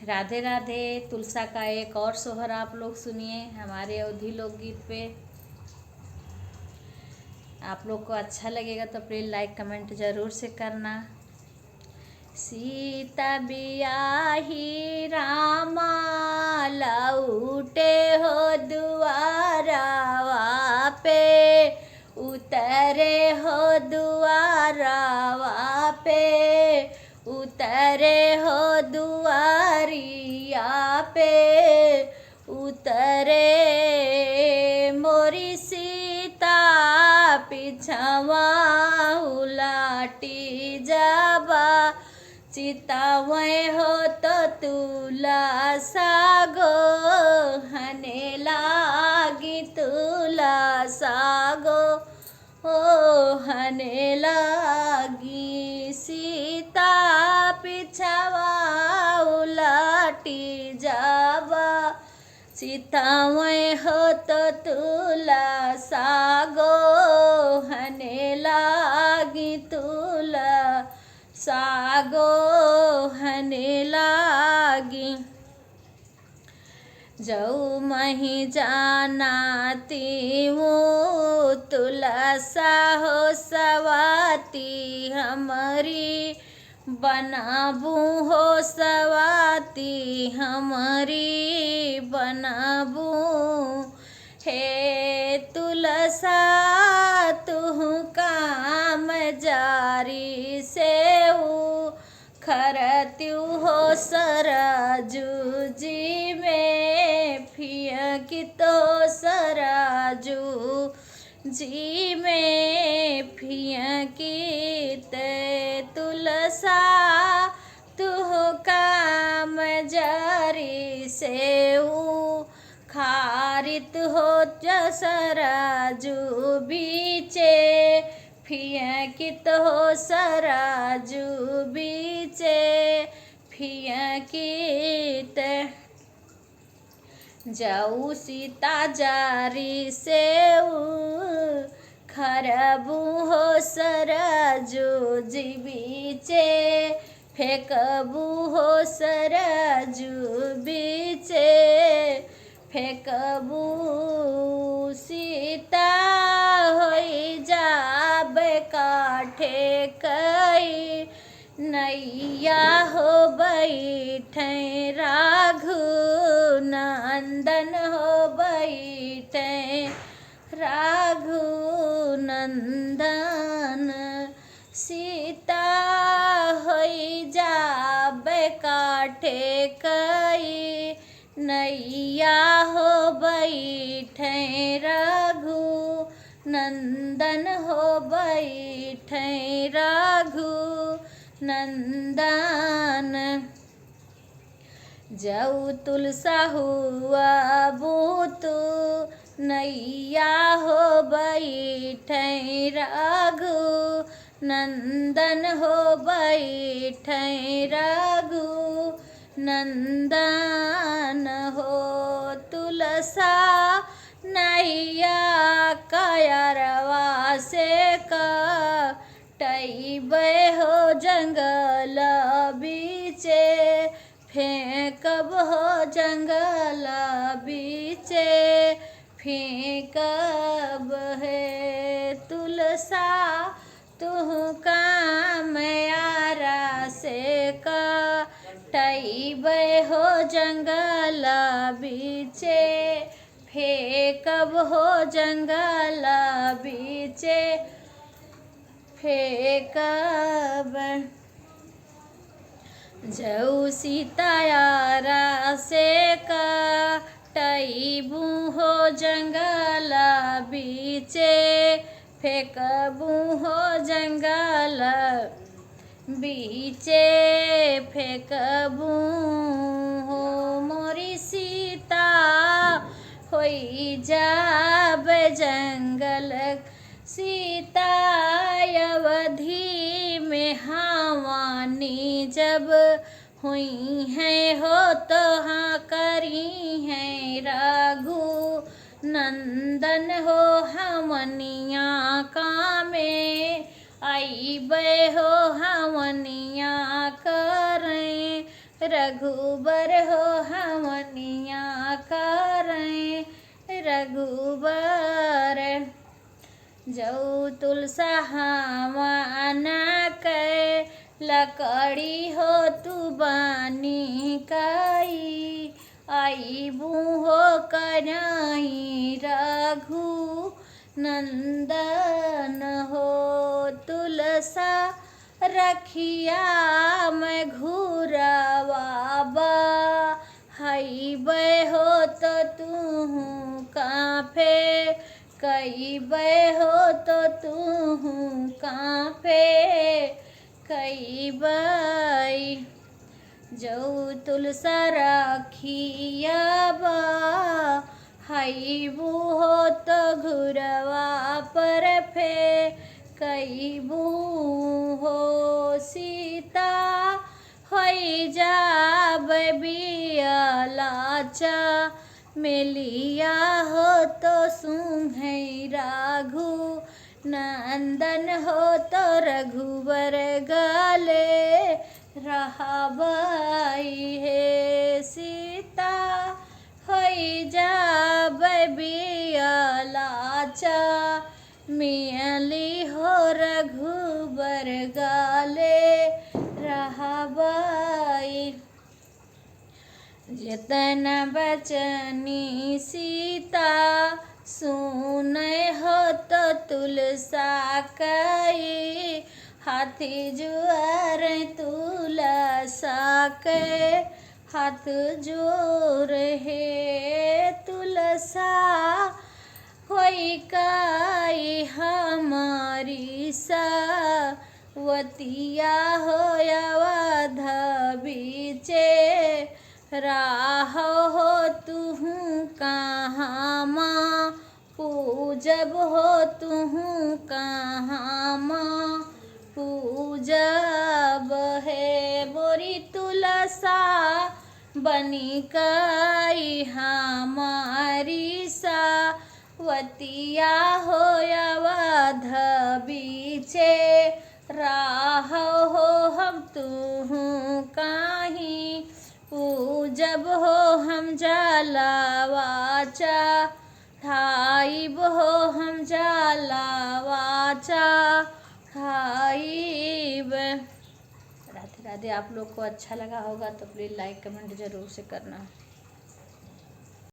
राधे राधे। तुलसा का एक और सोहर आप लोग सुनिए हमारे अवधी लोकगीत पे। आप लोग को अच्छा लगेगा तो प्लीज़ लाइक कमेंट ज़रूर से करना। सीता बियाही रामा लौटे हो दुआरावा पे, उतरे हो दुआरावा पे, उतरे हो दुआरिया पे, उतरे मोरी सीता पिछवा उलाटी जाबा, चितावै हो तो तुला सागो, हने लागी तुला सागो, ओ हने लागी सीता पिछवा उलाटी जाबा, चितावै हो तो तुला सागो, हने लागी तुला सागो, हने लागी। जऊ मही जानाती हूँ तुलसा हो सवाती हमारी, बनाबू हो सवाती हमारी बनाबू। हे तुलसा तुहु काम जारी सेऊ, खरत्यू हो सराजू जी में, फिया की तो सराजू जी में, फिया की ते तुलसा तुह काम जारी सेऊ, खारित हो सराजू बीचे, फियकित हो सराजू बीचे, फियकित। जाऊ सीता जारी सेऊ, खरबू हो सराजू जी बीचे, फेंकबू हो सराजू बीचे, फेंकबू सीता होई जाब काठे कई, नैया हो बैठे राघु नंदन हो बैठे राघु नंदन, सीता होई जाब काठे कई, नैया हो बैठे रघु नंदन हो बैठे रघु नंदन। जऊ तुलसा हुआ बूतू, नैया हो बैठे रघु नंदन हो बैठे रघु नंदन हो। तुलसा नैया कायरवा से कटैबे हो जंगल बीचे, फेंकब हो जंगल बीचे, फेंकब है तुलसा तुह काम यारा से कटैबे हो जंगल बीचे, फेंकब हो जंगल बीचे, फेंकब। जऊ सीतायारा से कटैबू हो जंगल बीचे, फेंकबू हो जंगल बीचे, फेंकबू हो मोरी सीता होई जाब जंगल, सीता अवधि में हावानी जब हुई है हो तो हाँ करी है रघु नंदन हो, हमनिया कामे आई बे हो हमनिया करें रघुबर हो हमनिया करें रघुबर। जऊ तुलसा हमाना के लकड़ी हो तू बानी काई, आई बूहो कनाई रघु नंदन हो। तुलसा रखिया मैं घूरवाबा, हई बे हो तो तू कांफे, कई बे हो तो तू कांफे कई बई। जऊ तुलसा रखिया बा, हई बूहो तो घुरवा पर फे कई बूहो। सीता होई जाब बियलाचा, मेलिया हो तो सुंघै राघु नंदन हो तो रघुवर गले रहाबाई हे। सीता होई जाब बियलाचा, मियली हो रघुबर गाले रहाबाई। जतन बचनी सीता सुनै हो तो तुलसा कई, हाथी जुआर तुलसा के हाथ जोर हे। तुलसा होई काई हमारी सवतिया हो अवध बीचे, राह हो तुहू कहाँ माँ पूजब हो तुहू कहाँ माँ पूजब है। बोरी तुलसा बनी काई हमारी सवतिया हो अवध बीचे, राह हो हम तुहू काही पूजब हो हम जलावा चढ़ाइब हो हम जलावा चढ़ाइब। राधे राधे। आप लोग को अच्छा लगा होगा तो प्लीज़ लाइक कमेंट ज़रूर से करना।